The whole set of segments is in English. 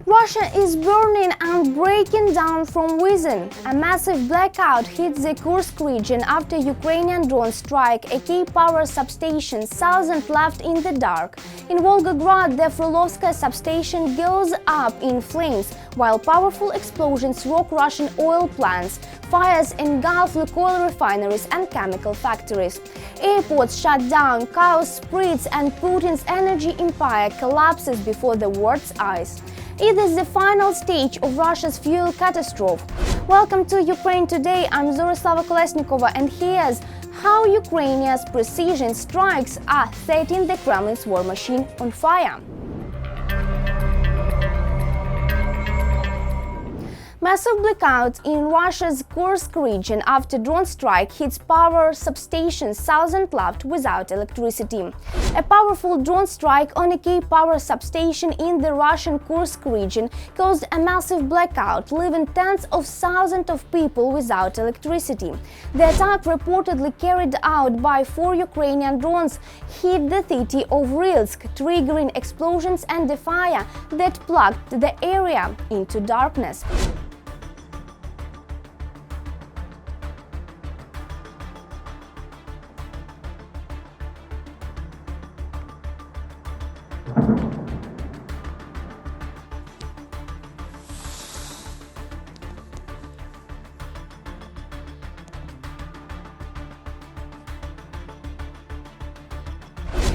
Russia is burning and breaking down from within. A massive blackout hits the Kursk region after Ukrainian drone strike a key power substation, thousands left in the dark. In Volgograd, the Frolovskaya substation goes up in flames, while powerful explosions rock Russian oil plants. Fires engulf Lukoil refineries and chemical factories. Airports shut down, chaos spreads, and Putin's energy empire collapses before the world's eyes. It is the final stage of Russia's fuel catastrophe. Welcome to Ukraine Today. I'm Zorislava Kolesnikova, and here's how Ukrainia's precision strikes are setting the Kremlin's war machine on fire. Massive blackouts in Russia's Kursk region after drone strike hits power substations, thousands left without electricity. A powerful drone strike on a key power substation in the Russian Kursk region caused a massive blackout, leaving tens of thousands of people without electricity. The attack, reportedly carried out by 4 Ukrainian drones, hit the city of Rilsk, triggering explosions and a fire that plunged the area into darkness.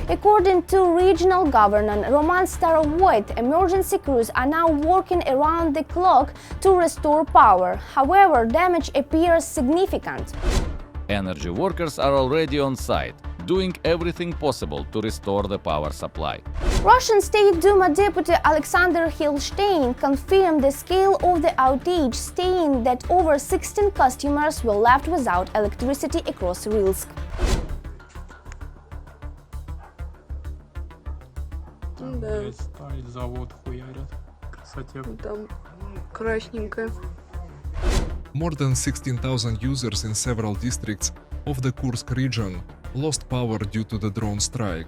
According to regional governor Roman Starovoyt, emergency crews are now working around the clock to restore power. However, damage appears significant. Energy workers are already on site, doing everything possible to restore the power supply. Russian State Duma Deputy Alexander Hilstein confirmed the scale of the outage, saying that over 16 customers were left without electricity across Rilsk. Да. Ставить завод хуярят. Красоте. Там красненькое. More than 16,000 users in several districts of the Kursk region lost power due to the drone strike.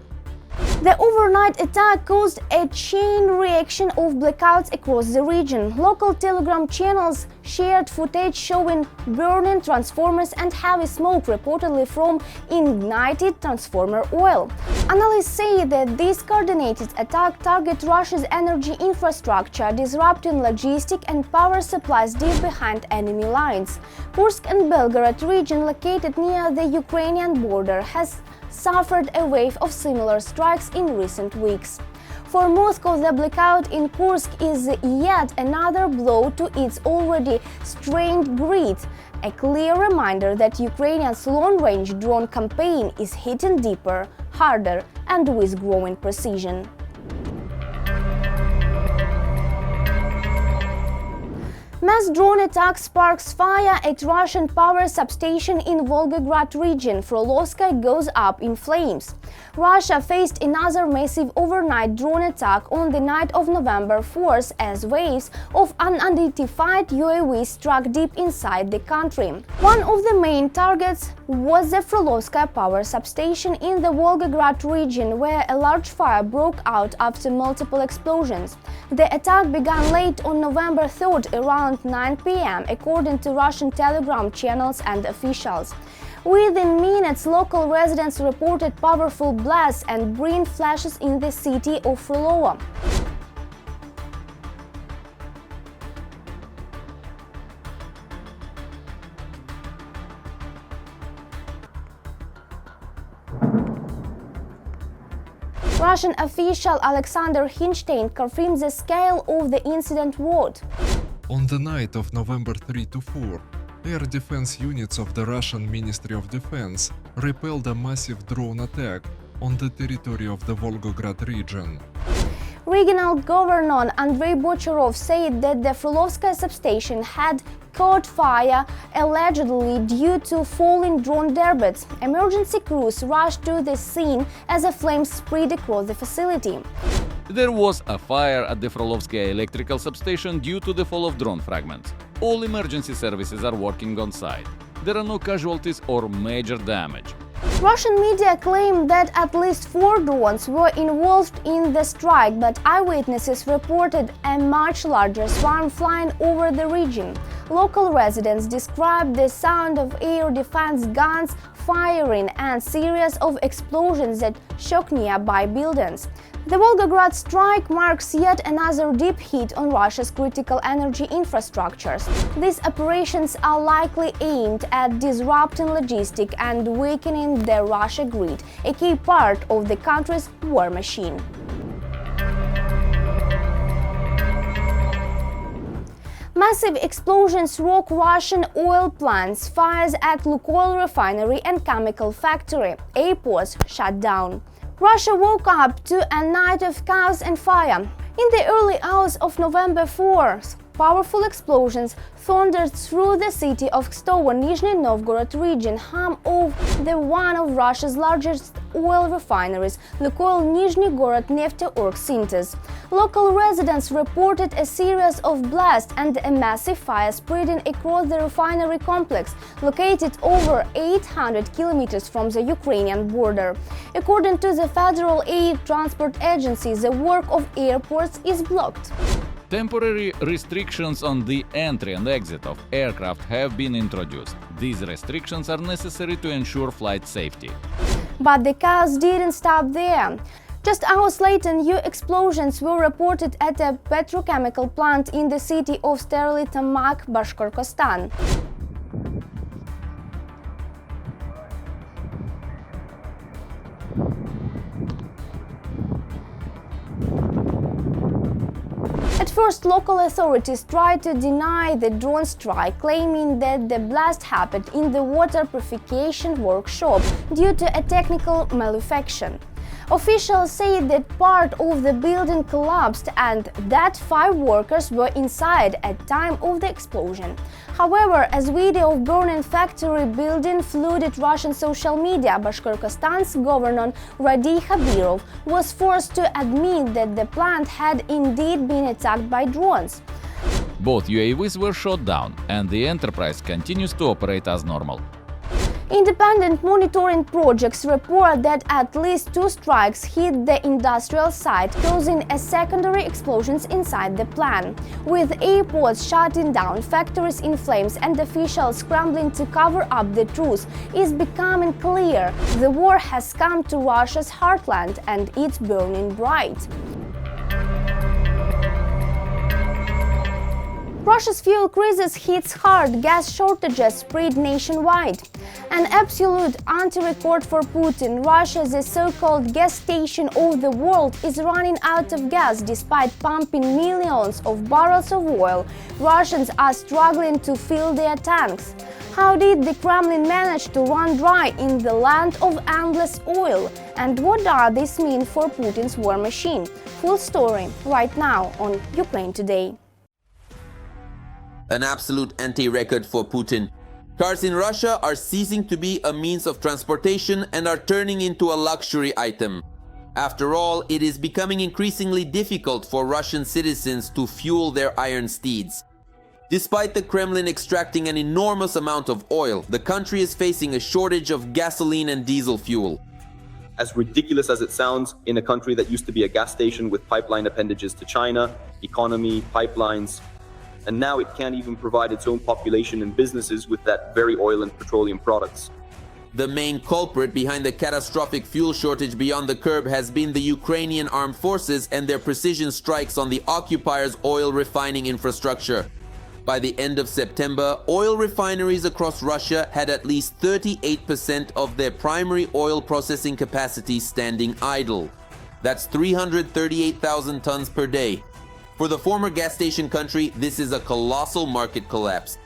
The overnight attack caused a chain reaction of blackouts across the region. Local Telegram channels shared footage showing burning transformers and heavy smoke, reportedly from ignited transformer oil. Analysts say that this coordinated attack targeted Russia's energy infrastructure, disrupting logistic and power supplies deep behind enemy lines. Kursk and Volgograd region, located near the Ukrainian border, has suffered a wave of similar strikes in recent weeks. For Moscow, the blackout in Kursk is yet another blow to its already strained grid, a clear reminder that Ukrainian's long-range drone campaign is hitting deeper, harder, and with growing precision. Mass drone attack sparks fire at Russian power substation in Volgograd region. Frolovskaya goes up in flames. Russia faced another massive overnight drone attack on the night of November 4th as waves of unidentified UAVs struck deep inside the country. One of the main targets was the Frolovskaya power substation in the Volgograd region, where a large fire broke out after multiple explosions. The attack began late on November 3rd around 9 p.m., according to Russian Telegram channels and officials. Within minutes, local residents reported powerful blasts and green flashes in the city of Frolova. Russian official Alexander Hilstein confirmed the scale of the incident. On the night of November 3 to 4, air defense units of the Russian Ministry of Defense repelled a massive drone attack on the territory of the Volgograd region. Regional Governor Andrei Bocharov said that the Frolovskaya substation had caught fire, allegedly due to falling drone debris. Emergency crews rushed to the scene as the flames spread across the facility. There was a fire at the Frolovskaya electrical substation due to the fall of drone fragments. All emergency services are working on site. There are no casualties or major damage. Russian media claim that at least 4 drones were involved in the strike, but eyewitnesses reported a much larger swarm flying over the region. Local residents described the sound of air defense guns firing and series of explosions that shook nearby buildings. The Volgograd strike marks yet another deep hit on Russia's critical energy infrastructures. These operations are likely aimed at disrupting logistics and weakening the Russia grid, a key part of the country's war machine. Massive explosions rock Russian oil plants, fires at Lukoil refinery and chemical factory, airports shut down. Russia woke up to a night of chaos and fire. In the early hours of November 4th, powerful explosions thundered through the city of Kstovo, Nizhny Novgorod region, home of one of Russia's largest oil refineries, Lukoil Nizhny Nefteorg Synthos. Local residents reported a series of blasts and a massive fire spreading across the refinery complex, located over 800 kilometers from the Ukrainian border. According to the Federal Air Transport Agency, the work of airports is blocked. Temporary restrictions on the entry and exit of aircraft have been introduced. These restrictions are necessary to ensure flight safety. But the chaos didn't stop there. Just hours later, new explosions were reported at a petrochemical plant in the city of Sterlitamak, Bashkortostan. At first, local authorities tried to deny the drone strike, claiming that the blast happened in the water purification workshop due to a technical malfunction. Officials say that part of the building collapsed and that 5 workers were inside at the time of the explosion. However, as video of burning factory building flooded Russian social media, Bashkortostan's governor Radi Khabirov was forced to admit that the plant had indeed been attacked by drones. Both UAVs were shot down, and the enterprise continues to operate as normal. Independent monitoring projects report that at least 2 strikes hit the industrial site, causing a secondary explosions inside the plant. With airports shutting down, factories in flames, and officials scrambling to cover up the truth, is becoming clear the war has come to Russia's heartland and it's burning bright. Russia's fuel crisis hits hard, gas shortages spread nationwide. An absolute anti-record for Putin. Russia, the so-called gas station of the world, is running out of gas despite pumping millions of barrels of oil. Russians are struggling to fill their tanks. How did the Kremlin manage to run dry in the land of endless oil? And what does this mean for Putin's war machine? Full story right now on Ukraine Today. An absolute anti-record for Putin. Cars in Russia are ceasing to be a means of transportation and are turning into a luxury item. After all, it is becoming increasingly difficult for Russian citizens to fuel their iron steeds. Despite the Kremlin extracting an enormous amount of oil, the country is facing a shortage of gasoline and diesel fuel. As ridiculous as it sounds, in a country that used to be a gas station with pipeline appendages to China, economy, pipelines, and now it can't even provide its own population and businesses with that very oil and petroleum products. The main culprit behind the catastrophic fuel shortage beyond the curb has been the Ukrainian armed forces and their precision strikes on the occupiers' oil refining infrastructure. By the end of September, oil refineries across Russia had at least 38% of their primary oil processing capacity standing idle. That's 338,000 tons per day. For the former gas station country, this is a colossal market collapse.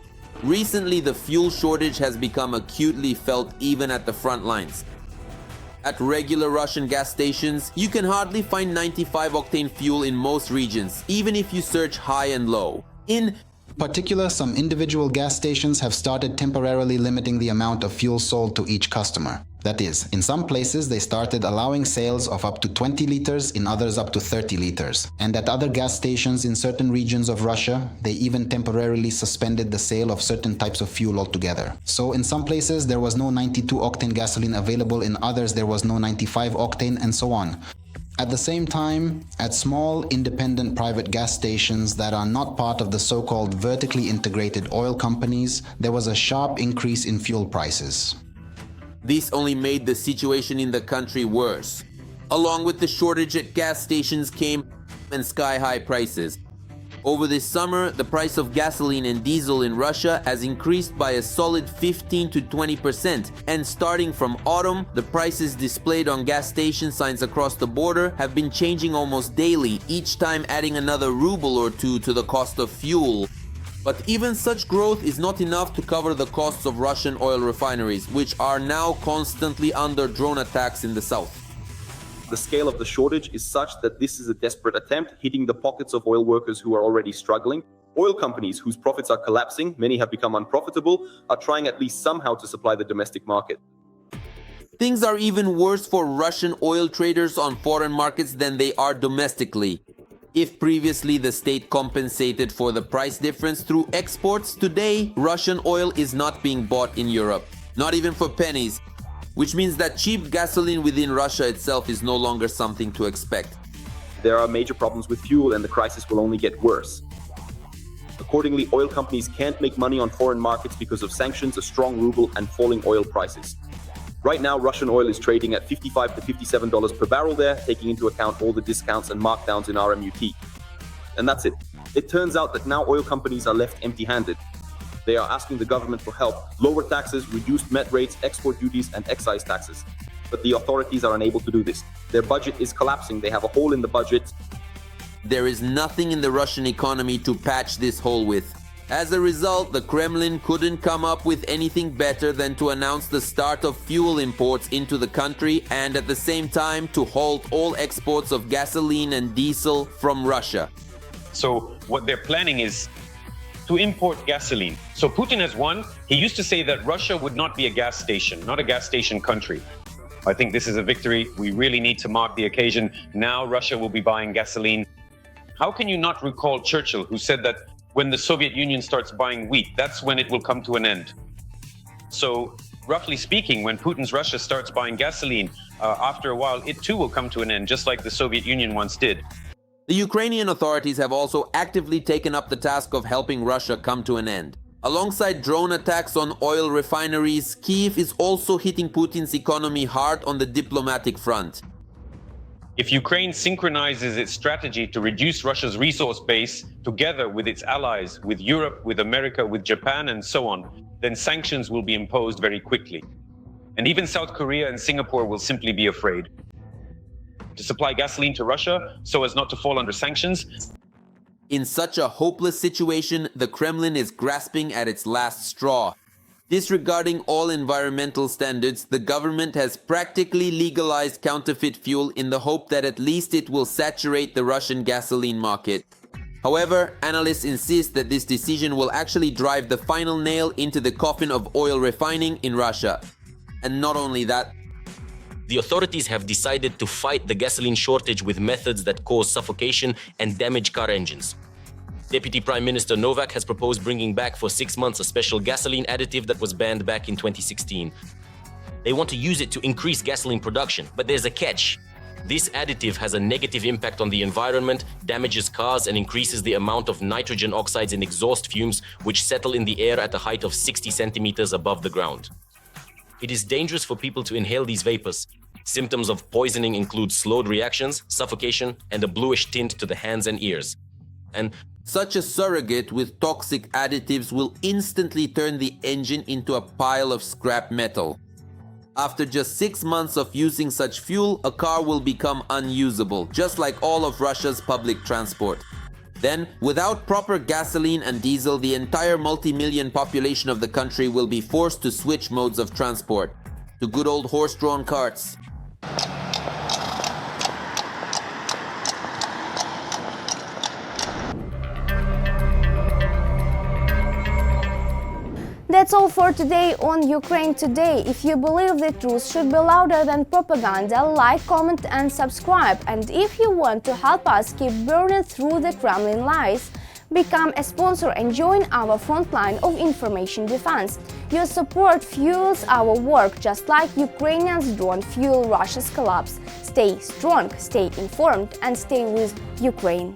Recently, the fuel shortage has become acutely felt even at the front lines. At regular Russian gas stations, you can hardly find 95-octane fuel in most regions, even if you search high and low. In particular, some individual gas stations have started temporarily limiting the amount of fuel sold to each customer. That is, in some places they started allowing sales of up to 20 liters, in others up to 30 liters. And at other gas stations in certain regions of Russia, they even temporarily suspended the sale of certain types of fuel altogether. So in some places there was no 92-octane gasoline available, in others there was no 95-octane, and so on. At the same time, at small, independent private gas stations that are not part of the so-called vertically integrated oil companies, there was a sharp increase in fuel prices. This only made the situation in the country worse. Along with the shortage at gas stations came and sky-high prices. Over this summer, the price of gasoline and diesel in Russia has increased by a solid 15 to 20%, and starting from autumn, the prices displayed on gas station signs across the border have been changing almost daily, each time adding another ruble or two to the cost of fuel. But even such growth is not enough to cover the costs of Russian oil refineries, which are now constantly under drone attacks in the south. The scale of the shortage is such that this is a desperate attempt hitting the pockets of oil workers who are already struggling. Oil companies whose profits are collapsing, many have become unprofitable, are trying at least somehow to supply the domestic market. Things are even worse for Russian oil traders on foreign markets than they are domestically. If previously the state compensated for the price difference through exports, today Russian oil is not being bought in Europe, not even for pennies, which means that cheap gasoline within Russia itself is no longer something to expect. There are major problems with fuel, and the crisis will only get worse. Accordingly, oil companies can't make money on foreign markets because of sanctions, a strong ruble, and falling oil prices. Right now, Russian oil is trading at $55 to $57 per barrel there, taking into account all the discounts and markdowns in RMUT. And that's it. It turns out that now oil companies are left empty-handed. They are asking the government for help, lower taxes, reduced met rates, export duties, and excise taxes. But the authorities are unable to do this. Their budget is collapsing. They have a hole in the budget. There is nothing in the Russian economy to patch this hole with. As a result, the Kremlin couldn't come up with anything better than to announce the start of fuel imports into the country and at the same time to halt all exports of gasoline and diesel from Russia. So what they're planning is to import gasoline. So Putin has won. He used to say that Russia would not be a gas station, not a gas station country. I think this is a victory. We really need to mark the occasion. Now Russia will be buying gasoline. How can you not recall Churchill, who said that when the Soviet Union starts buying wheat, that's when it will come to an end? So roughly speaking, when Putin's Russia starts buying gasoline, after a while, it too will come to an end, just like the Soviet Union once did. The Ukrainian authorities have also actively taken up the task of helping Russia come to an end. Alongside drone attacks on oil refineries, Kyiv is also hitting Putin's economy hard on the diplomatic front. If Ukraine synchronizes its strategy to reduce Russia's resource base together with its allies, with Europe, with America, with Japan, and so on, then sanctions will be imposed very quickly. And even South Korea and Singapore will simply be afraid to supply gasoline to Russia so as not to fall under sanctions. In such a hopeless situation, the Kremlin is grasping at its last straw. Disregarding all environmental standards, the government has practically legalized counterfeit fuel in the hope that at least it will saturate the Russian gasoline market. However, analysts insist that this decision will actually drive the final nail into the coffin of oil refining in Russia. And not only that, the authorities have decided to fight the gasoline shortage with methods that cause suffocation and damage car engines. Deputy Prime Minister Novak has proposed bringing back for 6 months a special gasoline additive that was banned back in 2016. They want to use it to increase gasoline production, but there's a catch. This additive has a negative impact on the environment, damages cars, and increases the amount of nitrogen oxides in exhaust fumes, which settle in the air at a height of 60 centimeters above the ground. It is dangerous for people to inhale these vapors. Symptoms of poisoning include slowed reactions, suffocation, and a bluish tint to the hands and ears. And such a surrogate with toxic additives will instantly turn the engine into a pile of scrap metal. After just 6 months of using such fuel, a car will become unusable, just like all of Russia's public transport. Then, without proper gasoline and diesel, the entire multi-million population of the country will be forced to switch modes of transport to good old horse-drawn carts. That's all for today on Ukraine Today. If you believe the truth should be louder than propaganda, like, comment and subscribe. And if you want to help us keep burning through the Kremlin lies, become a sponsor and join our front line of information defense. Your support fuels our work, just like Ukrainians don't fuel Russia's collapse. Stay strong, stay informed and stay with Ukraine.